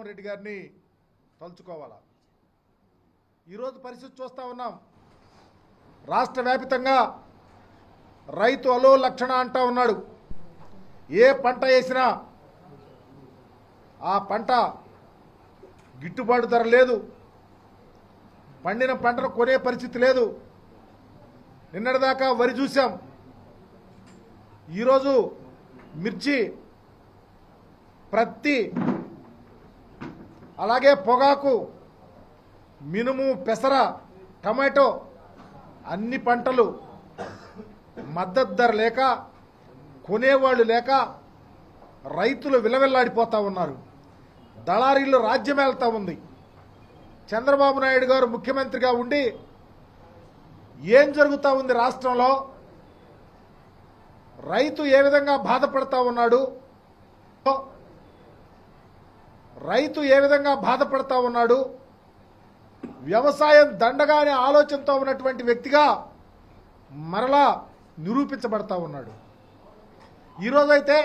జగన్మోహన్ రెడ్డి గారిని తలుచుకోవాలా. ఈరోజు పరిస్థితి చూస్తూ ఉన్నాం. రాష్ట్ర వ్యాప్తంగా రైతు అలో లక్షణ అంటా ఉన్నాడు. ఏ పంట వేసినా ఆ పంట గిట్టుబాటు ధర లేదు, పండిన పంటను కొనే పరిస్థితి లేదు. నిన్నటిదాకా వరి చూసాం, ఈరోజు మిర్చి, ప్రత్తి, అలాగే పొగాకు, మినుము, పెసర, టమాటో అన్ని పంటలు మద్దతు ధర లేక, కొనేవాళ్ళు లేక రైతులు విలవిల్లాడిపోతూ ఉన్నారు. దళారీలు రాజ్యమేళ్తా ఉంది. చంద్రబాబు నాయుడు గారు ముఖ్యమంత్రిగా ఉండి ఏం జరుగుతూ ఉంది రాష్ట్రంలో, రైతు ఏ విధంగా బాధపడతా ఉన్నాడు, రైతు ఏ విధంగా బాధపడతా ఉన్నాడు, వ్యవసాయం దండగా అనే ఆలోచనతో ఉన్నటువంటి వ్యక్తిగా మరలా నిరూపించబడతా ఉన్నాడు. ఈరోజైతే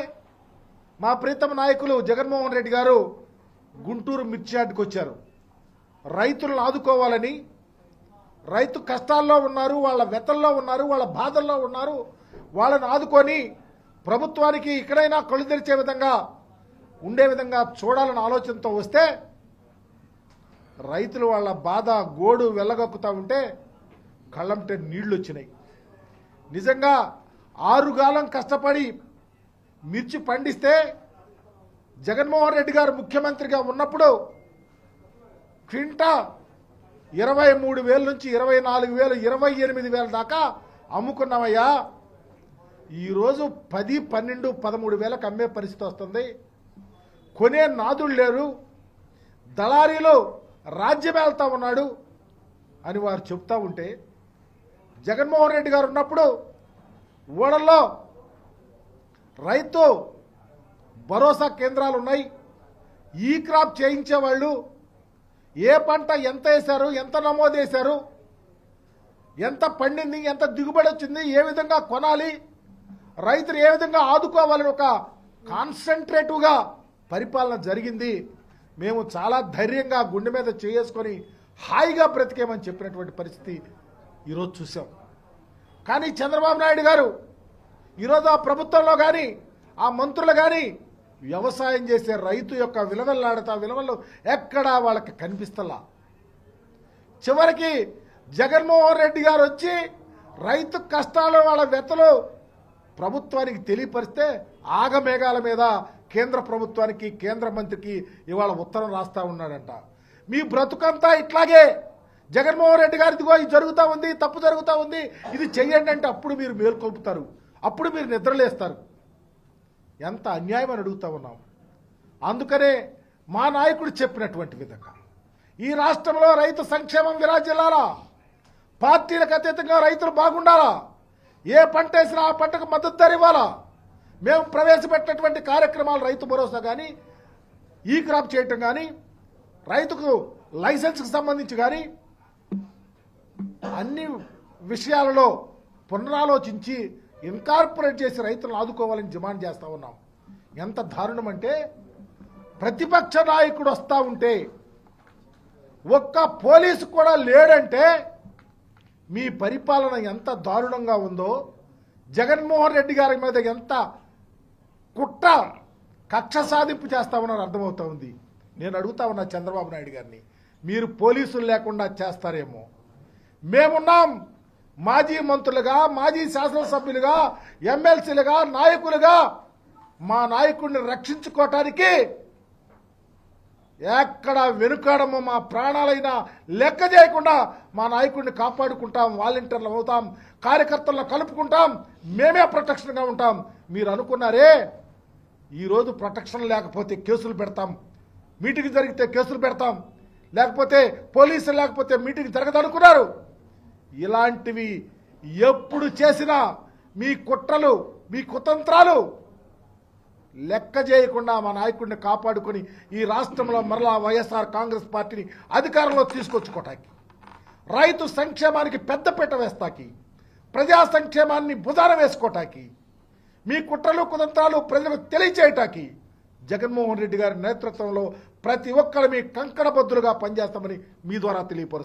మా ప్రీతమ నాయకులు జగన్మోహన్ రెడ్డి గారు గుంటూరు మిర్చి యార్డుకు వచ్చారు. రైతులను ఆదుకోవాలని, రైతు కష్టాల్లో ఉన్నారు, వాళ్ళ వెతల్లో ఉన్నారు, వాళ్ళ బాధల్లో ఉన్నారు, వాళ్ళని ఆదుకొని ప్రభుత్వానికి ఇక్కడైనా కళ్ళు తెరిచే విధంగా ఉండే విధంగా చూడాలని ఆలోచనతో వస్తే రైతులు వాళ్ళ బాధ గోడు వెళ్ళగక్కుతా ఉంటే కళ్ళంటే నీళ్లు వచ్చినాయి. నిజంగా 6 కాలం కష్టపడి మిర్చి పండిస్తే జగన్మోహన్ రెడ్డి గారు ముఖ్యమంత్రిగా ఉన్నప్పుడు క్వింటా 23,000 నుంచి 24,000, 28,000 దాకా అమ్ముకున్నామయ్యా. ఈరోజు 10, 12, 13,000కు అమ్మే పరిస్థితి వస్తుంది. కొనే నాదులు లేరు, దళారీలు రాజ్యమేళ్తా ఉన్నాడు అని వారు చెప్తా ఉంటే, జగన్మోహన్ రెడ్డి గారు ఉన్నప్పుడు ఊళ్ళల్లో రైతు భరోసా కేంద్రాలు ఉన్నాయి. ఈ క్రాప్ చేయించేవాళ్ళు ఏ పంట ఎంత వేశారు, ఎంత నమోదు చేశారు, ఎంత పండింది, ఎంత దిగుబడి వచ్చింది, ఏ విధంగా కొనాలి, రైతులు ఏ విధంగా ఆదుకోవాలని ఒక కాన్సన్ట్రేటివ్గా పరిపాలన జరిగింది. మేము చాలా ధైర్యంగా గుండె మీద చేసుకొని హాయిగా బ్రతికేమని చెప్పినటువంటి పరిస్థితి ఈరోజు చూసాం. కానీ చంద్రబాబు నాయుడు గారు ఈరోజు ఆ ప్రభుత్వంలో కానీ ఆ మంత్రులు కానీ వ్యవసాయం చేసే రైతు యొక్క విలువలు ఎక్కడా వాళ్ళకి కనిపిస్తలా. చివరికి జగన్మోహన్ రెడ్డి గారు వచ్చి రైతు కష్టాలు, వాళ్ళ వ్యతలు ప్రభుత్వానికి తెలియపరిస్తే ఆగమేఘాల మీద కేంద్ర ప్రభుత్వానికి, కేంద్ర మంత్రికి ఇవాళ ఉత్తరం రాస్తా ఉన్నాడంట. మీ బ్రతుకంతా ఇట్లాగే జగన్మోహన్ రెడ్డి గారు ఇదిగో ఇది జరుగుతూ ఉంది, తప్పు జరుగుతూ ఉంది, ఇది చెయ్యండి అంటే అప్పుడు మీరు మేల్కొల్పుతారు, అప్పుడు మీరు నిద్రలేస్తారు. ఎంత అన్యాయం అని అడుగుతా ఉన్నాం. అందుకనే మా నాయకుడు చెప్పినటువంటి విధంగా ఈ రాష్ట్రంలో రైతు సంక్షేమం విరాజిల్లాలా, పార్టీలకు అతీతంగా రైతులు బాగుండాలా, ఏ పంట వేసినా ఆ పంటకు మద్దతు ధర ఇవ్వాలా. మేము ప్రవేశపెట్టినటువంటి కార్యక్రమాలు రైతు భరోసా కానీ, ఈ క్రాప్ చేయటం కానీ, రైతుకు లైసెన్స్కి సంబంధించి కానీ అన్ని విషయాలలో పునరాలోచించి ఇన్కార్పొరేట్ చేసి రైతులను ఆదుకోవాలని డిమాండ్ చేస్తూ ఉన్నాం. ఎంత దారుణం అంటే, ప్రతిపక్ష నాయకుడు వస్తూ ఉంటే ఒక్క పోలీసు కూడా లేడంటే మీ పరిపాలన ఎంత దారుణంగా ఉందో, జగన్మోహన్ రెడ్డి గారి మీద ఎంత కుట్ర కక్ష సాధింపు చేస్తా ఉన్నారో అర్థమవుతా ఉంది. నేను అడుగుతా ఉన్నా చంద్రబాబు నాయుడు గారిని, మీరు పోలీసులు లేకుండా చేస్తారేమో. మేమున్నాం, మాజీ మంత్రులుగా, మాజీ శాసనసభ్యులుగా, ఎమ్మెల్సీలుగా, నాయకులుగా మా నాయకుడిని రక్షించుకోవటానికి ఎక్కడ వెనుకాడము, మా ప్రాణాలైనా లెక్క చేయకుండా మా నాయకుడిని కాపాడుకుంటాం, వాలంటీర్లు అవుతాం, కార్యకర్తలను కలుపుకుంటాం, మేమే ప్రొటెక్షన్గా ఉంటాం. మీరు అనుకున్నారే ఈరోజు ప్రొటెక్షన్ లేకపోతే కేసులు పెడతాం, మీటింగ్ జరిగితే కేసులు పెడతాం, లేకపోతే పోలీసులు లేకపోతే మీటింగ్ జరగదనుకున్నారు. ఇలాంటివి ఎప్పుడు చేసినా మీ కుట్రలు, మీ కుతంత్రాలు లెక్క చేయకుండా మా నాయకుడిని కాపాడుకొని ఈ రాష్ట్రంలో మరలా వైఎస్ఆర్ కాంగ్రెస్ పార్టీని అధికారంలో తీసుకొచ్చుకోవటానికి, రైతు సంక్షేమానికి పెద్దపీట వేస్తాకి, ప్రజా సంక్షేమాన్ని భుజాన వేసుకోవటానికి, మీ కుట్రలు కుతంత్రాలు ప్రజలకు తెలియచేయటానికి జగన్మోహన్ రెడ్డి గారి నేతృత్వంలో ప్రతి ఒక్కరు మీ కంకణబద్దులుగా పనిచేస్తామని మీ ద్వారా తెలియపరుస్తారు.